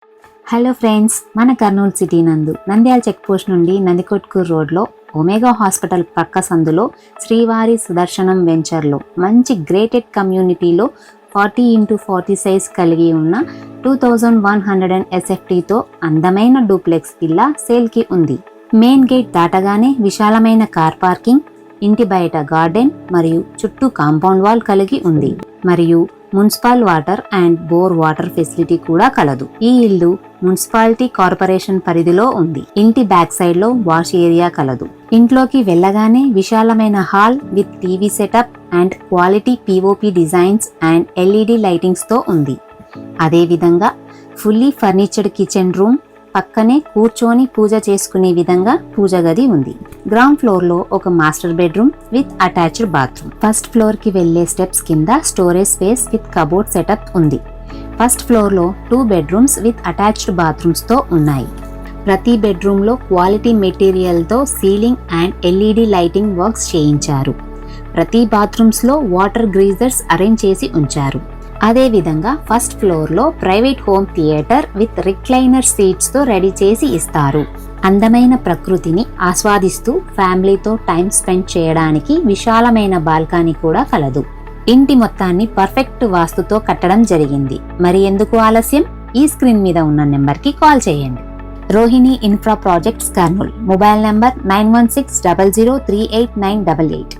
Hello friends, మన Kurnool city నందు Nandyal check post నుండి నందికొట్కూరు రోడ్లో ఒమేగా హాస్పిటల్ పక్క సందులో శ్రీవారి సుదర్శనం వెంచర్లో మంచి గ్రేటెడ్ కమ్యూనిటీలో 40x40 సైజ్ కలిగి ఉన్న 2100 SFTతో అందమైన డూప్లెక్స్ విల్లా సేల్కి ఉంది. మెయిన్ గేట్ దాటగానే విశాలమైన కార్ పార్కింగ్, ఇంటి బయట గార్డెన్ మరియు చుట్టూ కాంపౌండ్ వాల్ కలిగి ఉంది. మరియు municipal water and bore water facility కూడా కలదు. ఈ ఇల్లు మున్సిపాలిటీ కార్పొరేషన్ పరిధిలో ఉంది. ఇంటి బ్యాక్ సైడ్ లో వాష్ ఏరియా కలదు. ఇంట్లోకి వెళ్ళగానే విశాలమైన hall with TV setup and quality POP designs and LED lightings తో ఉంది. అదే విధంగా ఫుల్లీ ఫర్నిచర్డ్ కిచెన్ రూమ్, పక్కనే కూర్చొని పూజ చేసుకునే విధంగా పూజ గది ఉంది. గ్రౌండ్ ఫ్లోర్ లో ఒక master bedroom with attached bathroom. First floor కి వెళ్లే స్టెప్స్ కింద storage space with cupboard setup ఉంది. ఫస్ట్ ఫ్లోర్ లో 2 బెడ్రూమ్స్ విత్ అటాచ్డ్ బాత్రూమ్స్ తో ఉన్నాయి. ప్రతి బెడ్రూమ్ లో క్వాలిటీ మెటీరియల్ తో ceiling and LED lighting works చేయించారు. ప్రతి బాత్రూమ్స్ లో వాటర్ గ్రీజర్స్ అరేంజ్ చేసి ఉంచారు. అదే విధంగా ఫస్ట్ ఫ్లోర్ లో private home theatre with recliner seats తో రెడీ చేసి ఇస్తారు. అందమైన ప్రకృతిని ఆస్వాదిస్తూ ఫ్యామిలీతో టైం స్పెండ్ చేయడానికి విశాలమైన బాల్కనీ కూడా కలదు. ఇంటి మొత్తాన్ని పర్ఫెక్ట్ వాస్తుతో కట్టడం జరిగింది. మరి ఎందుకు ఆలస్యం? ఈ స్క్రీన్ మీద ఉన్న నెంబర్ కి కాల్ చేయండి. Rohini infra projects Kurnool. Mobile number 9160038988.